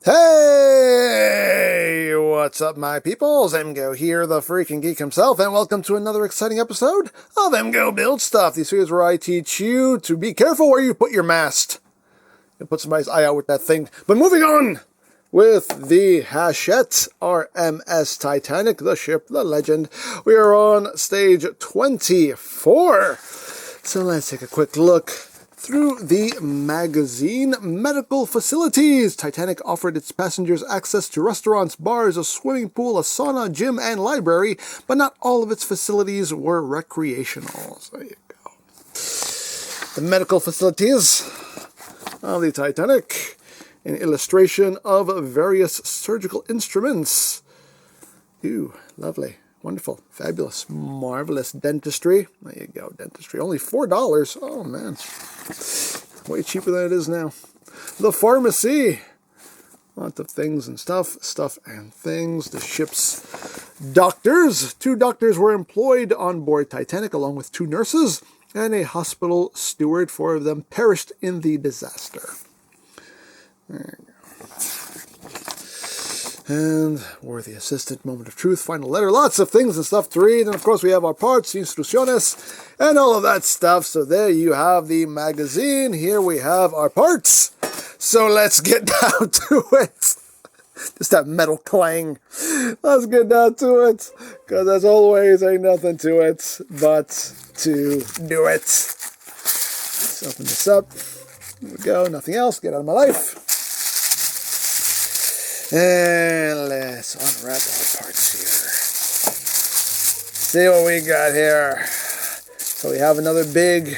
Hey, what's up, my peoples? EmGo here, the freaking geek himself, and welcome to another exciting episode of EmGo Build Stuff. These videos where I teach you to be careful where you put your mast. You put somebody's eye out with that thing. But moving on with the Hachette R.M.S. Titanic, the ship, the legend. We are on stage 24. So let's take a quick look through the magazine. Medical facilities. Titanic offered its passengers access to restaurants, bars, a swimming pool, a sauna, gym, and library, but not all of its facilities were recreational. So there you go. The medical facilities of the Titanic. An illustration of various surgical instruments. Ooh, lovely. Wonderful, fabulous, marvelous dentistry. There you go, dentistry. Only $4. Oh, man. Way cheaper than it is now. The pharmacy. Lots of things and stuff and things. The ship's doctors. 2 doctors were employed on board Titanic, along with 2 nurses, and a hospital steward. 4 of them perished in the disaster. There you go. And worthy assistant, moment of truth, final letter, lots of things and stuff to read. And of course we have our parts, instrucciones, and all of that stuff. So there you have the magazine. Here we have our parts. So let's get down to it. Just that metal clang. Let's get down to it. Because as always, ain't nothing to it but to do it. Let's open this up. There we go, nothing else. Get out of my life. And let's unwrap our parts here. See what we got here. So we have another big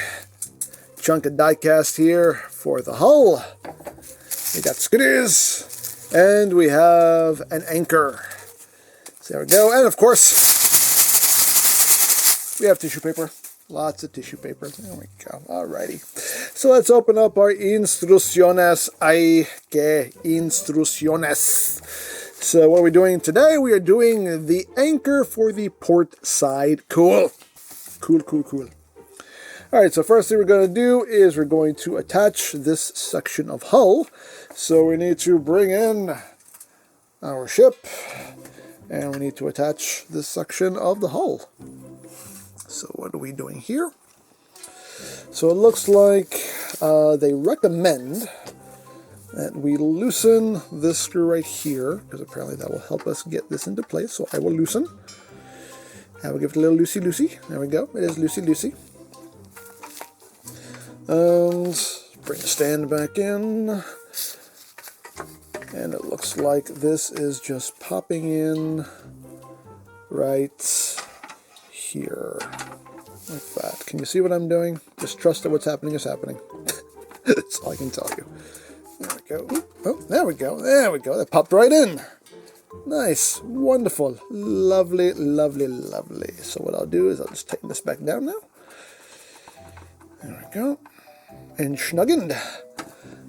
chunk of die cast here for the hull. We got screws. And we have an anchor. So there we go. And of course, we have tissue paper. Lots of tissue paper. There we go. Alrighty. So let's open up our instrucciones. Ay, que instrucciones. So what are we doing today? We are doing the anchor for the port side. Cool. Cool. Alright, so first thing we're going to do is we're going to attach this section of hull. So we need to bring in our ship. And we need to attach this section of the hull. So what are we doing here? So it looks like they recommend that we loosen this screw right here, because apparently that will help us get this into place. So I will loosen. I will give it a little loosey-loosey. There we go. It is loosey-loosey. And bring the stand back in. And it looks like this is just popping in right here, like that. Can you see what I'm doing? Just trust that what's happening is happening. That's all I can tell you. There we go. Oh, there we go. There we go. That popped right in. Nice. Wonderful. Lovely, lovely, lovely. So what I'll do is I'll just tighten this back down now. There we go. And schnuggend.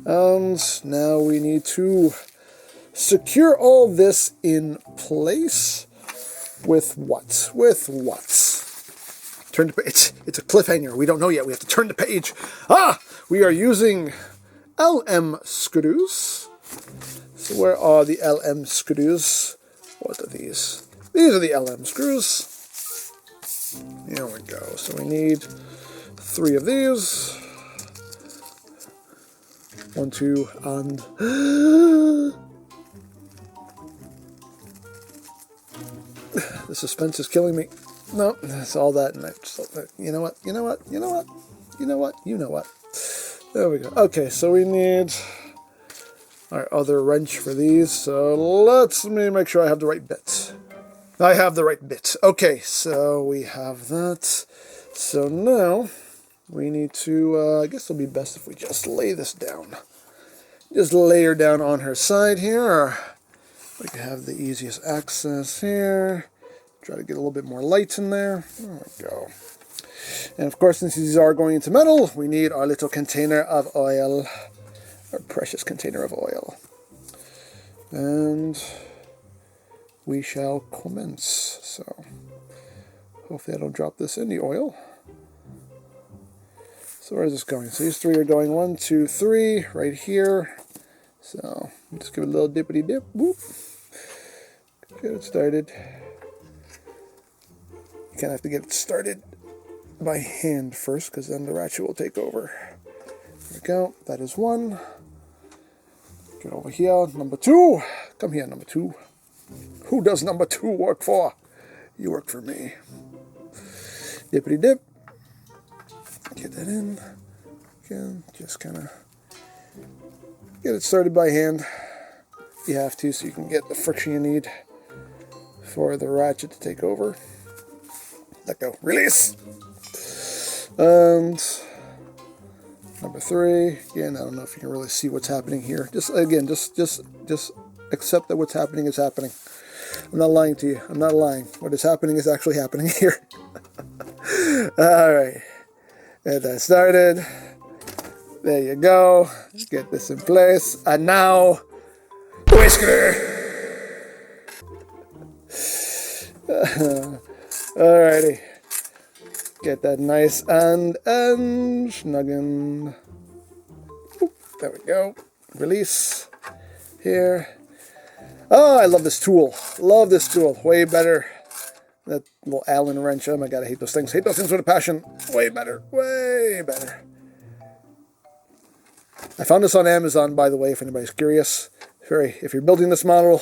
And now we need to secure all this in place. With what? With what? Turn the page. It's a cliffhanger. We don't know yet. We have to turn the page. We are using LM screws. So where are the LM screws? What are these? These are the LM screws. Here we go. So we need 3 of these. 1, 2, and... The suspense is killing me. No, that's all that. And you know what? There we go. Okay, so we need our other wrench for these. So let me make sure I have the right bit. I have the right bit. Okay, so we have that. So now we need to, I guess it'll be best if we just lay this down. Just lay her down on her side here. We can have the easiest access here. Try to get a little bit more light in there. There we go. And of course, since these are going into metal, we need our little container of oil. Our precious container of oil. And we shall commence. So, hopefully I don't drop this in the oil. So where is this going? So these 3 are going 1, 2, 3 right here. So just give it a little dippity dip. Whoop. Get it started. You kind of have to get it started by hand first, because then the ratchet will take over. There we go. That is one. Get over here. Number two. Come here, number two. Who does number two work for? You work for me. Dippity dip. Get that in. Again, just kind of get it started by hand. You have to, so you can get the friction you need for the ratchet to take over. Let go. Release. And number three. Again, I don't know if you can really see what's happening here. Just accept that what's happening is happening. I'm not lying to you. I'm not lying. What is happening is actually happening here. All right. Get that started. There you go. Get this in place. And now, whisker. Alrighty. Get that nice and snugging. There we go. Release here. Oh, I love this tool. Love this tool. Way better. That little Allen wrench. Oh my god, I hate those things. Hate those things with a passion. Way better. Way better. I found this on Amazon, by the way, if anybody's curious. If you're building this model,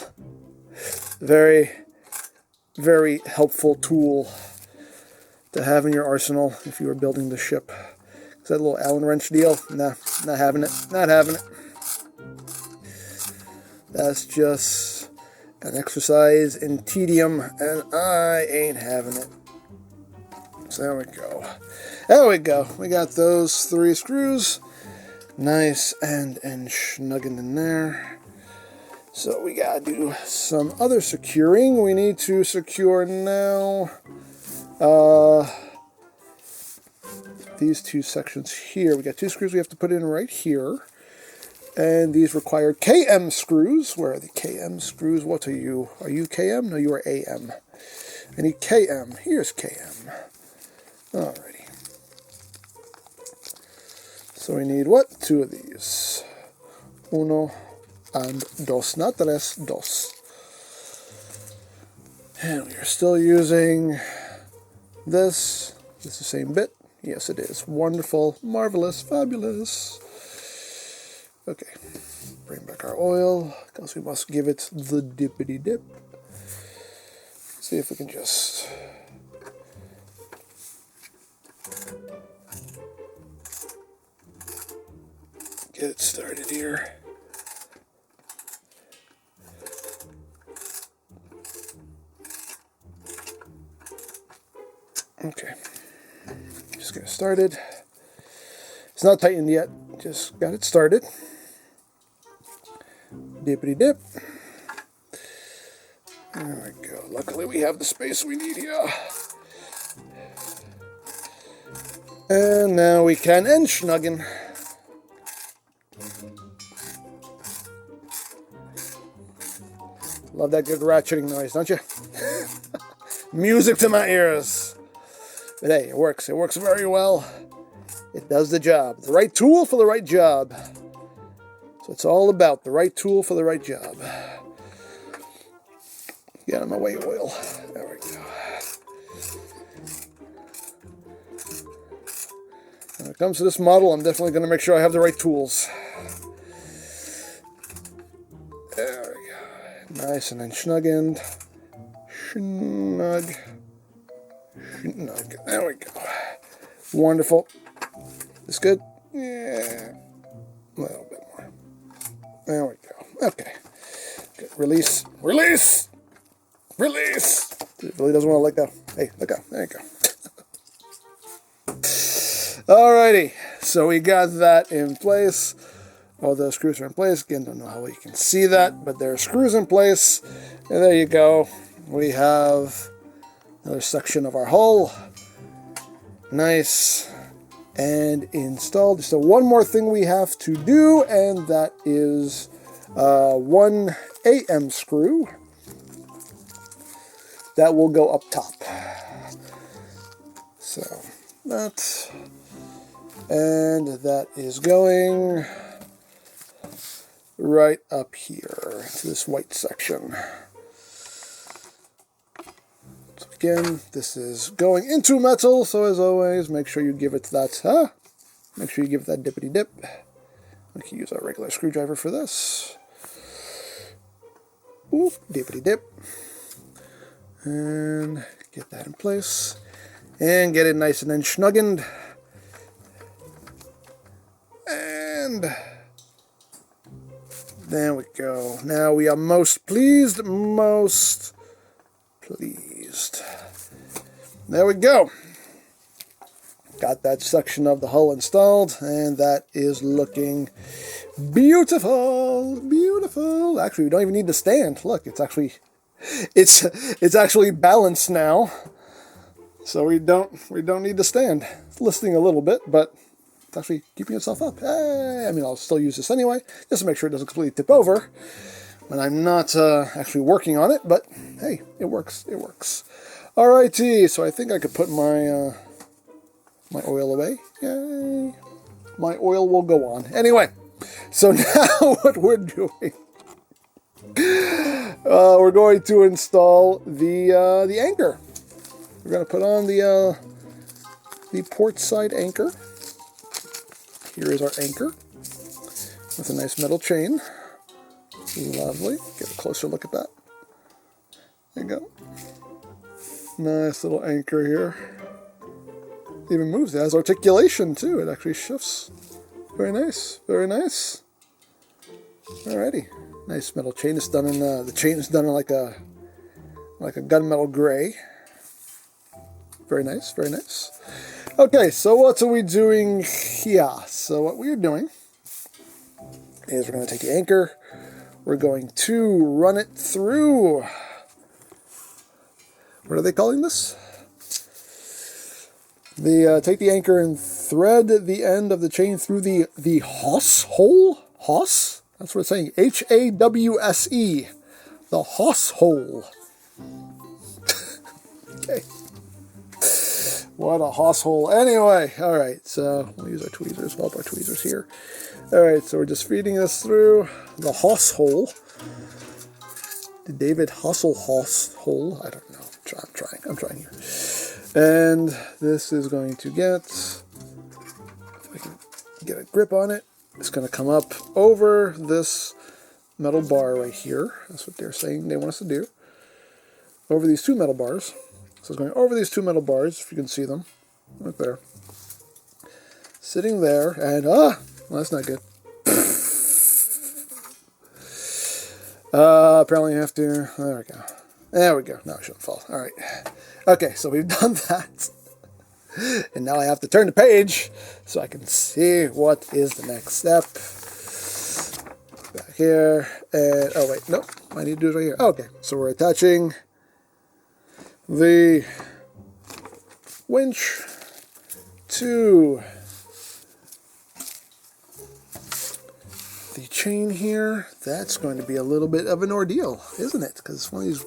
very, very helpful tool to have in your arsenal if you are building the ship. Is that little Allen wrench deal? Nah, not having it. Not having it. That's just an exercise in tedium, and I ain't having it. So there we go. There we go. We got those three screws. Nice and snugging in there. So we gotta do some other securing. We need to secure now these two sections here. We got two screws we have to put in right here. And these require KM screws. Where are the KM screws? What are you? Are you KM? No, you are AM. I need KM. Here's KM. Alrighty. So we need what? Two of these. Uno and dos. Not tres, dos. And we are still using this. Is this the same bit? Yes, it is. Wonderful, marvelous, fabulous. Okay. Bring back our oil, because we must give it the dippity dip. See if we can just... get it started here. Okay. Just get it started. It's not tightened yet. Just got it started. Dippity dip. There we go. Luckily we have the space we need here. And now we can end snugging. Love that good ratcheting noise, don't you? Music to my ears. But hey, it works. It works very well. It does the job. The right tool for the right job. So it's all about the right tool for the right job. Get out of my way, oil. There we go. When it comes to this model, I'm definitely going to make sure I have the right tools. There we go. Nice and then snug-end. Snug. Snug. There we go. Wonderful. This good? Yeah. A little bit more. There we go. Okay. Good. Release. Release! Release! It really doesn't want to let go. Hey, let go. There you go. Alrighty. So we got that in place. All those screws are in place. Again, don't know how you can see that, but there are screws in place. And there you go. We have another section of our hull. Nice and installed. So one more thing we have to do, and that is one AM screw that will go up top. So that, and that is going right up here to this white section. So again, this is going into metal, so as always, make sure you give it that, make sure you give it that dippity dip. We can use our regular screwdriver for this. Oop, dippity dip. And get that in place. And get it nice and snuggened. And there we go. Now we are most pleased. Most pleased. There we go. Got that section of the hull installed, and that is looking beautiful. Beautiful. Actually, we don't even need the stand. Look, it's actually balanced now. So we don't need the stand. It's listing a little bit, but it's actually keeping itself up. Hey, I mean, I'll still use this anyway, just to make sure it doesn't completely tip over when I'm not actually working on it, but hey, it works. It works. Alrighty, so I think I could put my my oil away. Yay. My oil will go on. Anyway, so now what we're doing, we're going to install the anchor. We're going to put on the port side anchor. Here is our anchor with a nice metal chain. Lovely. Get a closer look at that. There you go. Nice little anchor here. It even moves. It has articulation too. It actually shifts. Very nice. Very nice. Alrighty. Nice metal chain. It's done in the chain is done in like a gunmetal gray. Very nice. Very nice. Okay, so what are we doing here? So what we're doing is we're going to take the anchor. We're going to run it through. What are they calling this? Take the anchor and thread the end of the chain through the hawse hole. Hawse? That's what it's saying. H-A-W-S-E. The hawse hole. Okay. What a hawse hole. Anyway, all right. So we'll use our tweezers. We'll help our tweezers here. All right. So we're just feeding this through the hawse hole. Did David hustle hawse hole? I don't know. I'm trying here. And this is going to get, if I can get a grip on it, it's going to come up over this metal bar right here. That's what they're saying they want us to do. Over these two metal bars. So it's going over these two metal bars, if you can see them, right there. Sitting there, and, well, that's not good. Apparently I have to, there we go. There we go. No, it shouldn't fall. All right. Okay, so we've done that. And now I have to turn the page so I can see what is the next step. Back here. And, oh, wait. Nope. I need to do it right here. Okay, so we're attaching the winch to the chain here. That's going to be a little bit of an ordeal, isn't it? Because it's one of these.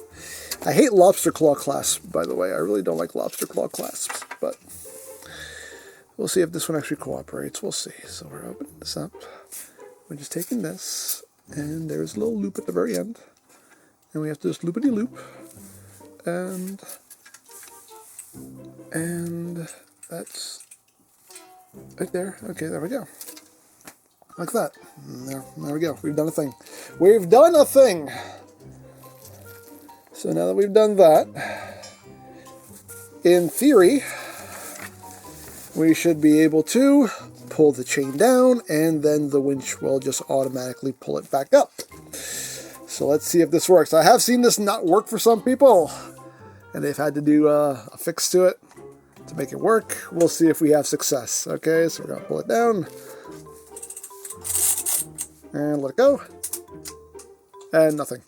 I hate lobster claw clasps, by the way. I really don't like lobster claw clasps, but we'll see if this one actually cooperates. We'll see. So we're opening this up. We're just taking this, and there's a little loop at the very end, and we have to just loopity loop, and that's right there. Okay, there we go. Like that. There we go. We've done a thing. We've done a thing! So now that we've done that, in theory, we should be able to pull the chain down, and then the winch will just automatically pull it back up. So let's see if this works. I have seen this not work for some people, and they've had to do a fix to it to make it work. We'll see if we have success. Okay, so we're going to pull it down. And let it go. And nothing.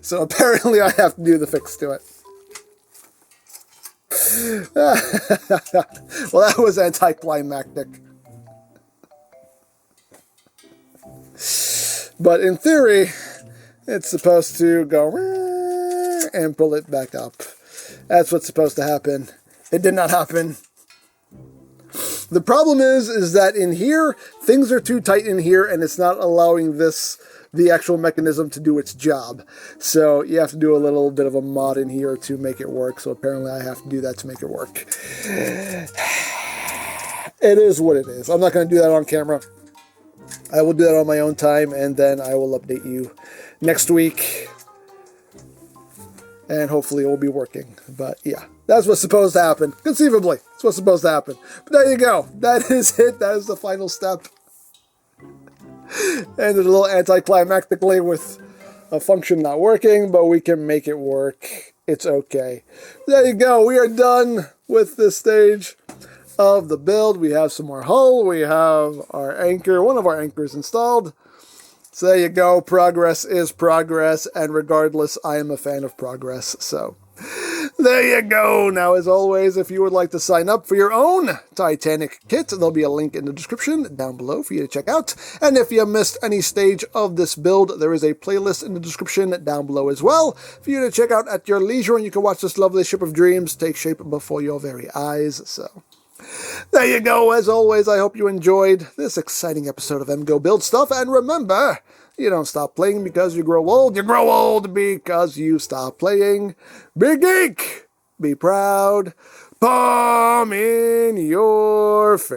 So apparently I have to do the fix to it. Well, that was anticlimactic. But in theory, it's supposed to go and pull it back up. That's what's supposed to happen. It did not happen. The problem is that in here, things are too tight in here, and it's not allowing the actual mechanism to do its job. So you have to do a little bit of a mod in here to make it work. So apparently I have to do that to make it work. It is what it is. I'm not going to do that on camera. I will do that on my own time, and then I will update you next week. And hopefully it will be working. But yeah, that's what's supposed to happen. Conceivably, that's what's supposed to happen. But there you go. That is it. That is the final step. And a little anticlimactically with a function not working, but we can make it work. It's okay. There you go. We are done with this stage of the build. We have some more hull. We have our anchor. One of our anchors installed. So there you go. Progress is progress. And regardless, I am a fan of progress. So there you go. Now, as always, if you would like to sign up for your own Titanic kit, there'll be a link in the description down below for you to check out. And if you missed any stage of this build, there is a playlist in the description down below as well for you to check out at your leisure. And you can watch this lovely ship of dreams take shape before your very eyes. So there you go. As always, I hope you enjoyed this exciting episode of EmGo Build Stuff. And remember, you don't stop playing because you grow old. You grow old because you stop playing. Be geek. Be proud. Palm in your face.